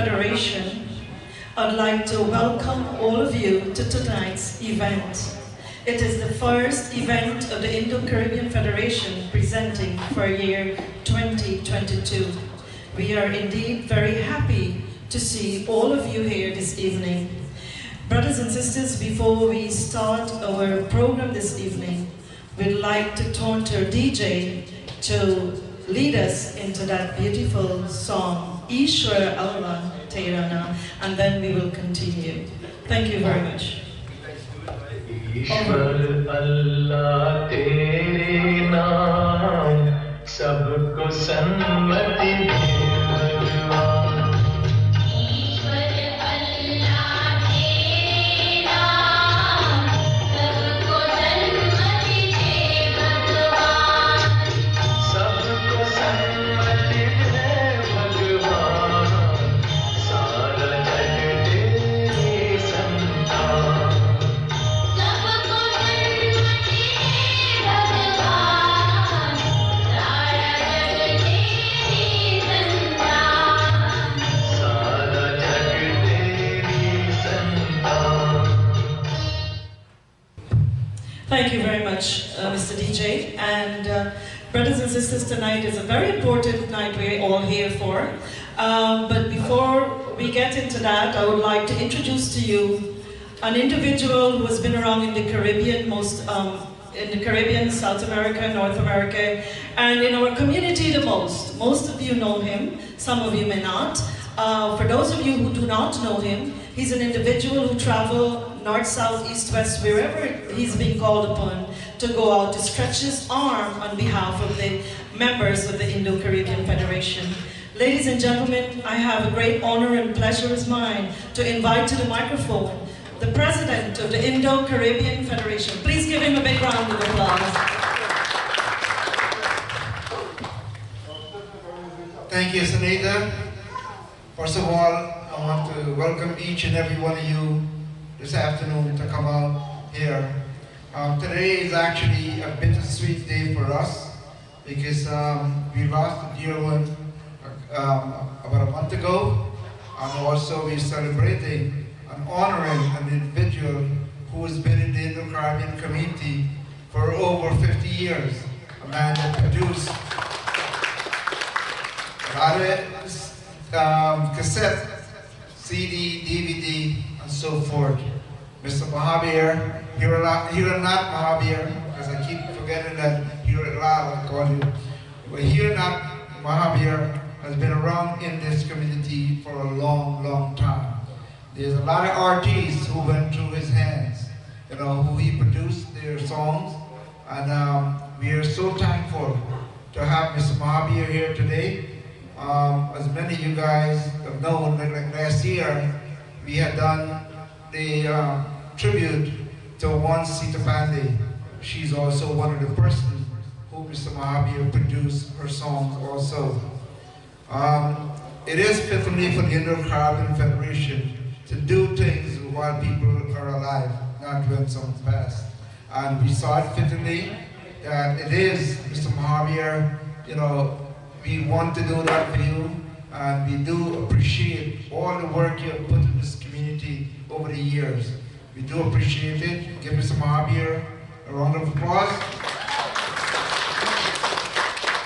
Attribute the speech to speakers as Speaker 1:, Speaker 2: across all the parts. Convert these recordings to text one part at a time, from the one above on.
Speaker 1: Federation, I'd like to welcome all of you to tonight's event. It is the first event of the Indo-Caribbean Federation presenting for year 2022. We are indeed very happy to see all of you here this evening. Brothers and sisters, before we start our program this evening, we'd like to turn to our DJ to lead us into that beautiful song, Ishwar Allah Teirana, and then we will continue. Thank you very much.
Speaker 2: ईश्वर अल्लाह तेरे नाम सबको सन्मति दे भगवान ईश्वर अल्लाह तेरे नाम सबको सन्मति दे भगवान सबको सन्मति दे भगवान सारा जग तेरी संतान
Speaker 1: Thank you very much, Mr. DJ. And brothers and sisters, tonight is a very important night we're all here for. But before we get into that, I would like to introduce to you an individual who has been around in the Caribbean, South America, North America, and in our community the most. Most of you know him, some of you may not. For those of you who do not know him, he's an individual who travels north, south, east, west, wherever he's being called upon to go out to stretch his arm on behalf of the members of the Indo-Caribbean Federation. Ladies and gentlemen, I have a great honor and pleasure as mine to invite to the microphone the president of the Indo-Caribbean Federation. Please give him a big round of applause.
Speaker 3: Thank you, Sunita. First of all, I want to welcome each and every one of you this afternoon to come out here. Today is actually a bittersweet day for us because we lost a dear one about a month ago, and also we're celebrating and honoring an individual who has been in the Indo-Caribbean community for over 50 years, a man that produced a lot of cassette, CD, DVD, and so forth. Mr. Mohabir, Hiranat Mohabir, because I keep forgetting that Hiranat I call you. But Hiranat Mohabir has been around in this community for a long, long time. There's a lot of artists who went through his hands, who he produced their songs, and we are so thankful to have Mr. Mohabir here today. As many of you guys have known, like last year, we had done the tribute to one Sita Pandey. She's also one of the persons who Mr. Mohabir produced her songs also. It is fittingly for the Indo-Caribbean Federation to do things while people are alive, not when someone's passed. And we saw it fittingly that it is Mr. Mohabir, we want to do that for you, and we do appreciate all the work you have put in this community over the years. We do appreciate it. Give Mr. Mohabir a round of applause.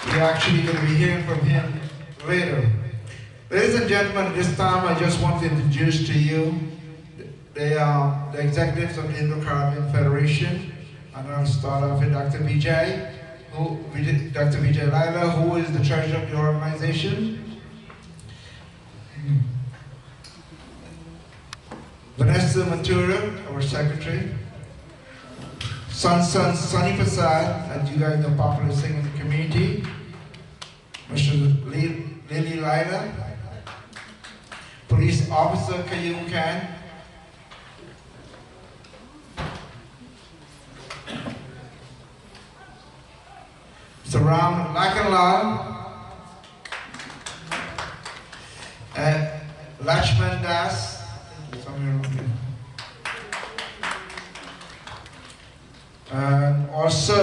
Speaker 3: We're actually going to be hearing from him later. Ladies and gentlemen, at this time I just want to introduce to you the executives of the Indo-Caribbean Federation. And I'll start off with Dr. Vijay. Dr. Vijay Laila, who is the treasurer of the organization. Vanessa Matura, our secretary. Sunny Prasad, as you guys know, popular singer in the community. Mr. Lily Laila. Police Officer Kayum Khan. Mr. Ram Lakanlal, Lakshman Das, and also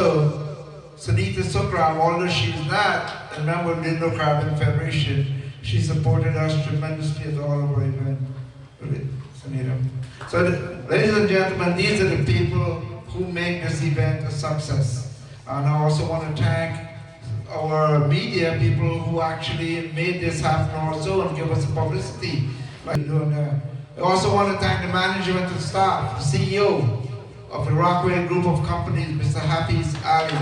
Speaker 3: Sunita Sukram, although she's not a member of the Indo-Caribbean Federation, She supported us tremendously at all of our events. So, ladies and gentlemen, these are the people who make this event a success. And I also want to thank our media people who actually made this happen also and give us the publicity. I also want to thank the management and staff, the CEO of the Rockwell Group of Companies, Mr. Hafiz Ali.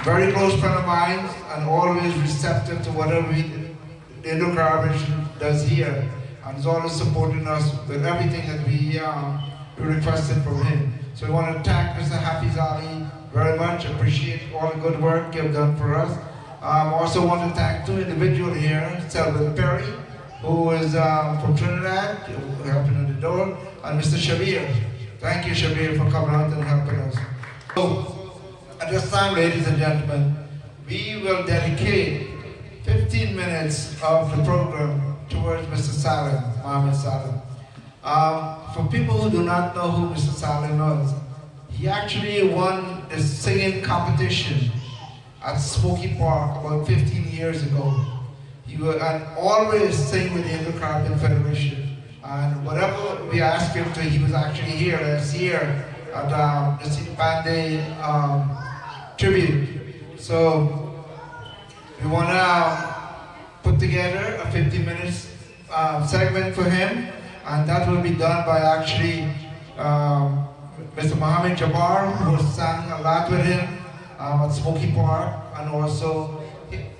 Speaker 3: Very close friend of mine and always receptive to whatever the Indo-Caribbean does here, and is always supporting us with everything that we requested from him. So we want to thank Mr. Hafiz Ali very much, appreciate all the good work you've done for us. Also want to thank two individuals here, Selvin Perry, who is from Trinidad, helping at the door, and Mr. Shabir. Thank you, Shabir, for coming out and helping us. So, at this time, ladies and gentlemen, we will dedicate 15 minutes of the program towards Mr. Salim, Mohammed Salim. For people who do not know who Mr. Salim was, he actually won the singing competition at Smoky Park about 15 years ago. He would always sing with the Indo-Caribbean Federation. And whatever we asked him to, he was actually here last year at the City Band tribute. So we want to put together a 50 minutes segment for him, and that will be done by actually Mr. Mohammed Jabbar, who sang a lot with him at Smoky Park, and also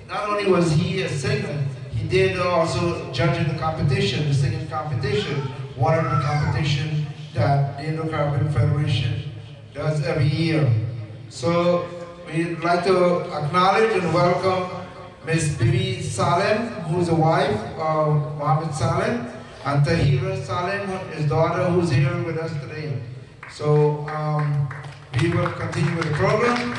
Speaker 3: not only was he a singer, he did also judge in the competition, the singing competition, one of the competition that the Indo-Caribbean Federation does every year. So we'd like to acknowledge and welcome Ms. Bibi Salem, who is the wife of Mohammed Salem, and Tahira Salem, his daughter, who's here with us today. So we will continue with the program.